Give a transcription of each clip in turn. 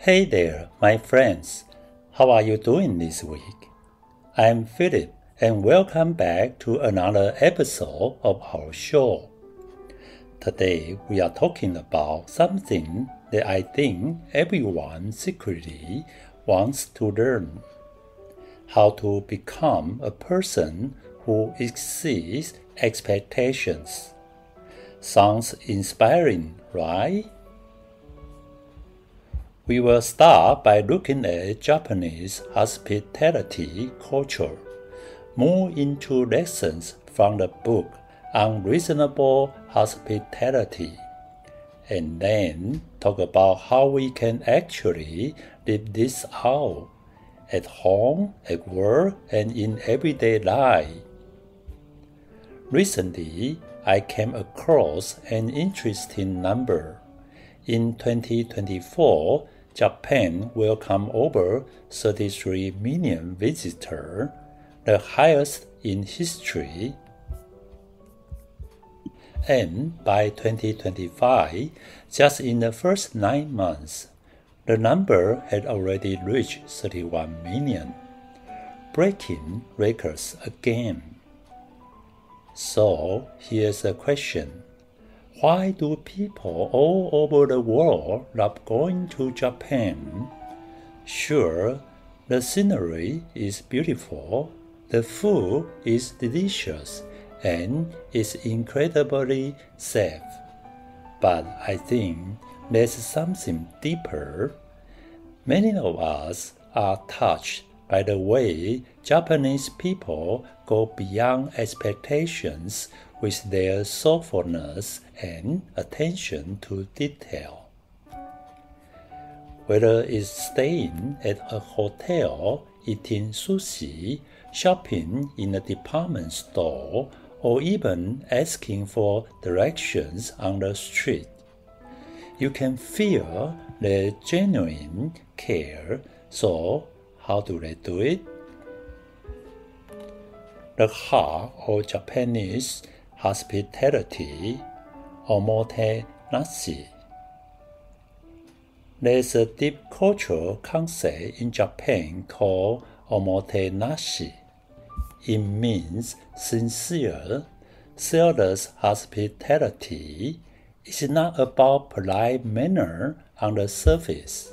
Hey there, my friends. How are you doing this week? I'm Phillip, and welcome back to another episode of our show. Today, we are talking about something that I think everyone secretly wants to learn. How to become a person who exceeds expectations. Sounds inspiring, right? We will start by looking at Japanese hospitality culture, move into lessons from the book Unreasonable Hospitality, and then talk about how we can actually live this out at home, at work, and in everyday life. Recently, I came across an interesting number. In 2024, Japan welcomed over 33 million visitors, the highest in history. And by 2025, just in the first 9 months, the number had already reached 31 million, breaking records again. So, here's a question. Why do people all over the world love going to Japan? Sure, the scenery is beautiful, the food is delicious, and it's incredibly safe. But I think there's something deeper. Many of us are touched by the way Japanese people go beyond expectations with their thoughtfulness and attention to detail. Whether it's staying at a hotel, eating sushi, shopping in a department store, or even asking for directions on the street, you can feel their genuine care. So, how do they do it? The heart of Japanese hospitality, omotenashi. There's a deep cultural concept in Japan called omotenashi. It means sincere, selfless hospitality. It's not about polite manner on the surface.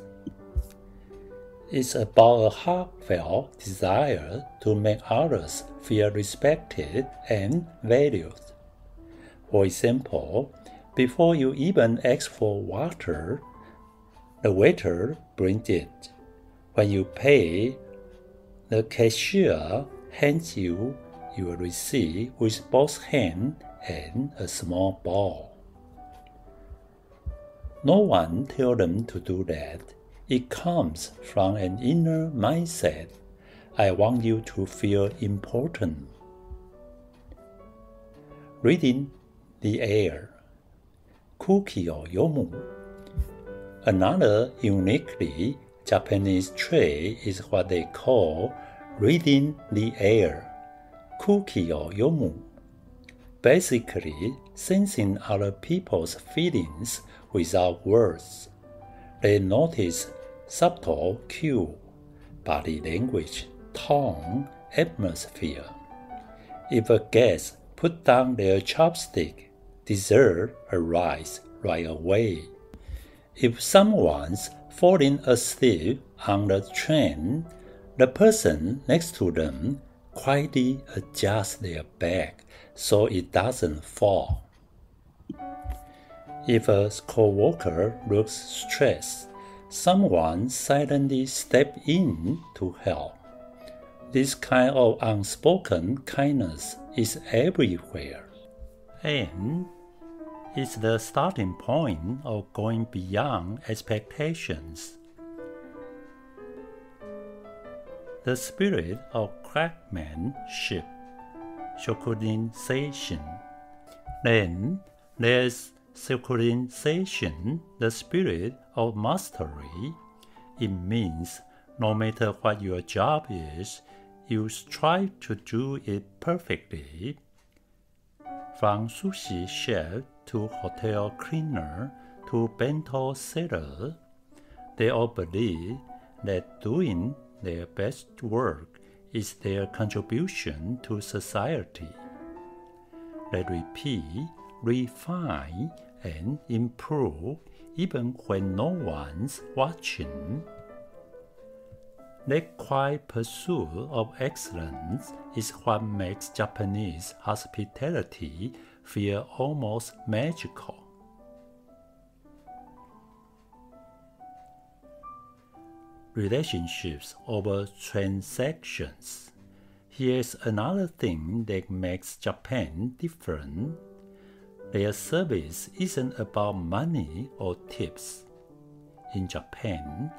It's about a heartfelt desire to make others feel respected and valued. For example, before you even ask for water, the waiter brings it. When you pay, the cashier hands you your receipt with both hands and a small bowl. No one tells them to do that. It comes from an inner mindset. I want you to feel important. Reading the air. Kuki o yomu. Another uniquely Japanese trait is what they call reading the air. Kuki o yomu. Basically, sensing other people's feelings without words. They notice subtle cue, body language, tone, atmosphere. If a guest put down their chopstick, dessert arrives right away. If someone's falling asleep on the train, the person next to them quietly adjusts their bag so it doesn't fall. If a coworker looks stressed, someone silently steps in to help. This kind of unspoken kindness is everywhere, and it's the starting point of going beyond expectations. The spirit of craftsmanship, shokunin-sation. Then there's Securin-sation, the spirit of mastery. It means no matter what your job is, you strive to do it perfectly. From sushi chef to hotel cleaner to bento seller, They all believe that doing their best work is their contribution to society. They repeat, refine, and improve even when no one's watching. Their quiet pursuit of excellence is what makes Japanese hospitality feel almost magical. Relationships over transactions. Here's another thing that makes Japan different. Their service isn't about money or tips. In Japan,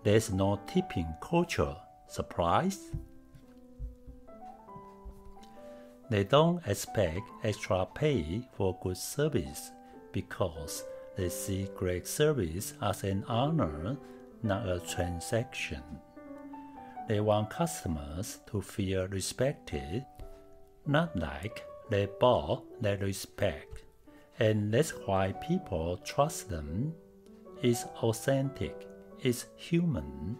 there's no tipping culture. Surprise? They don't expect extra pay for good service because they see great service as an honor, not a transaction. They want customers to feel respected, not like they bought their respect, and that's why people trust them. It's authentic, it's human.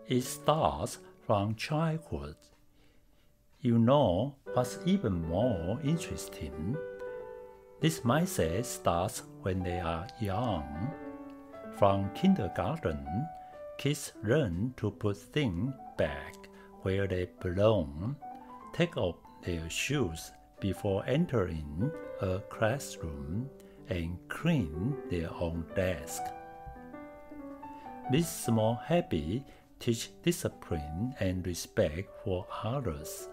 It starts from childhood. You know what's even more interesting? This mindset starts when they are young. From kindergarten, kids learn to put things back where they belong, take off their shoes before entering a classroom, and clean their own desk. These small habits teach discipline and respect for others.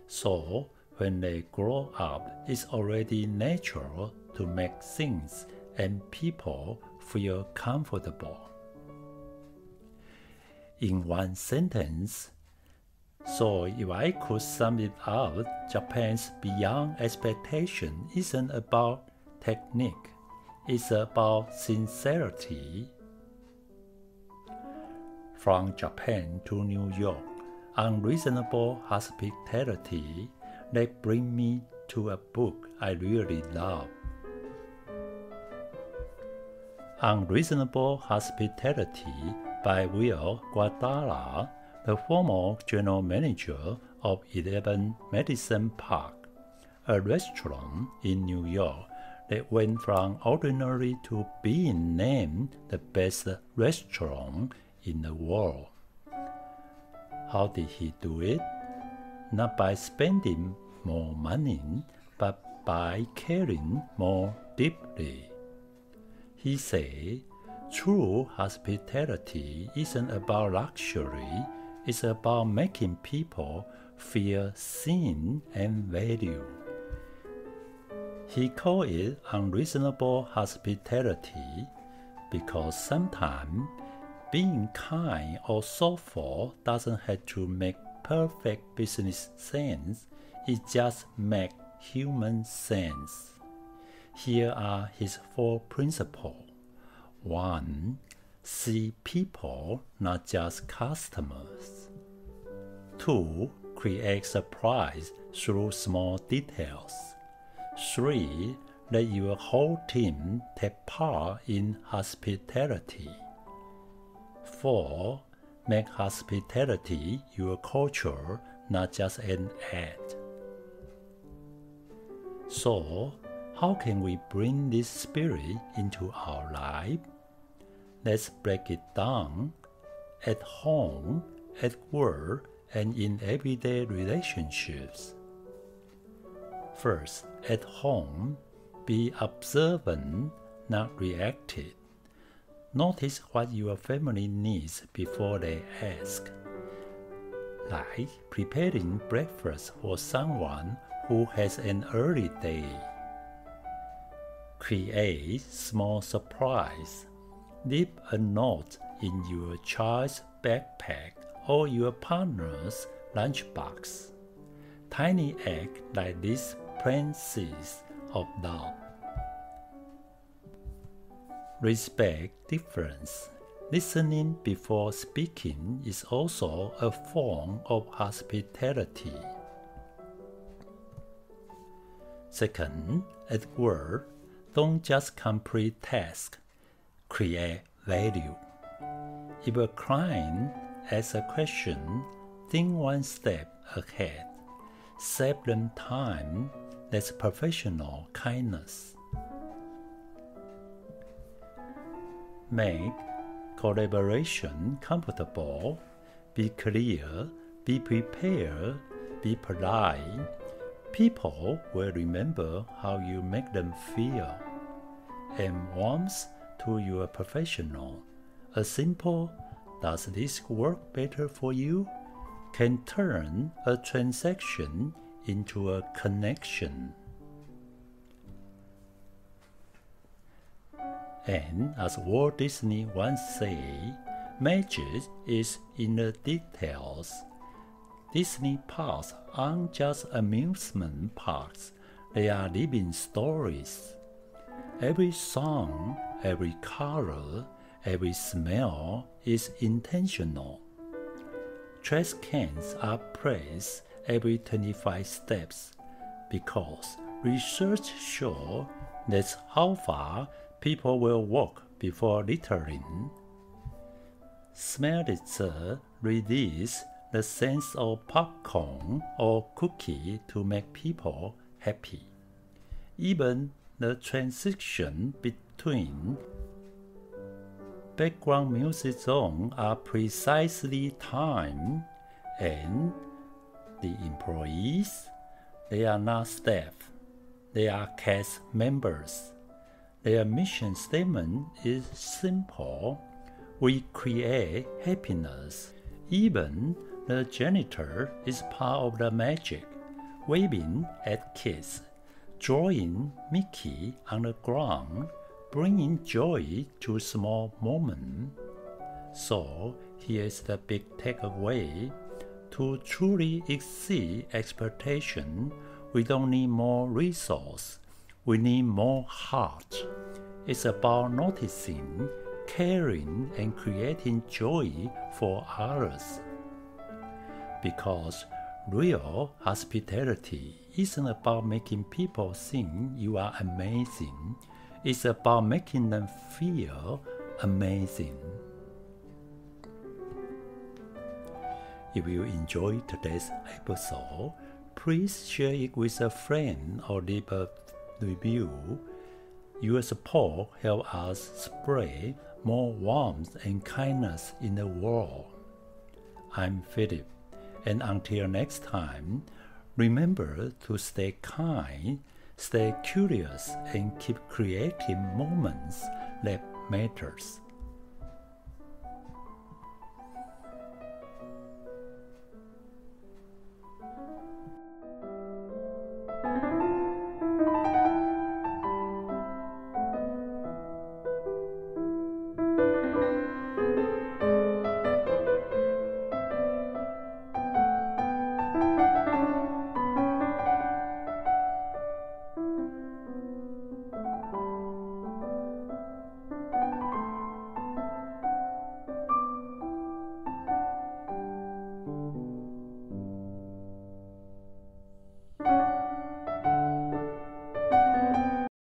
So, when they grow up, it's already natural to make things and people feel comfortable. In one sentence, so if I could sum it up, Japan's beyond expectation isn't about technique, it's about sincerity. From Japan to New York, Unreasonable Hospitality, that brings me to a book I really love. Unreasonable Hospitality by Will Guadala, the former general manager of 11 Madison Park, a restaurant in New York that went from ordinary to being named the best restaurant in the world. How did he do it? Not by spending more money, but by caring more deeply. He said, true hospitality isn't about luxury, it's about making people feel seen and valued. He called it unreasonable hospitality because sometimes being kind or thoughtful doesn't have to make perfect business sense, it just makes human sense. Here are his 4 principles. 1. See people, not just customers. 2. Create surprise through small details. 3. Let your whole team take part in hospitality. 4. Make hospitality your culture, not just an act. So, how can we bring this spirit into our life? Let's break it down. At home, at work, and in everyday relationships. First, at home, be observant, not reactive. Notice what your family needs before they ask. Like preparing breakfast for someone who has an early day. Create small surprise. Leave a note in your child's backpack or your partner's lunchbox. Tiny acts like this plant seeds of love. Respect difference. Listening before speaking is also a form of hospitality. Second, at work, don't just complete tasks. Create value. If a client asks a question, think one step ahead. Save them time. That's professional kindness. Make collaboration comfortable. Be clear. Be prepared. Be polite. People will remember how you make them feel. And warmth to your professional. A simple, "Does this work better for you?" can turn a transaction into a connection. And as Walt Disney once said, magic is in the details. Disney parks aren't just amusement parks, they are living stories. Every song, every color, every smell is intentional. Trash cans are placed every 25 steps because research shows that's how far people will walk before littering. Smell dessert release the sense of popcorn or cookie to make people happy. Even the transition between background music zones are precisely timed, and the employees, they are not staff, they are cast members. Their mission statement is simple: we create happiness. Even the janitor is part of the magic, waving at kids, drawing Mickey on the ground, bringing joy to small moments. So here's the big takeaway. To truly exceed expectation, we don't need more resource. We need more heart. It's about noticing, caring, and creating joy for others. Because real hospitality isn't about making people think you are amazing. It's about making them feel amazing. If you enjoyed today's episode, please share it with a friend or leave a review. Your support helps us spread more warmth and kindness in the world. I'm Phillip, and until next time, remember to stay kind, stay curious, and keep creating moments that matters.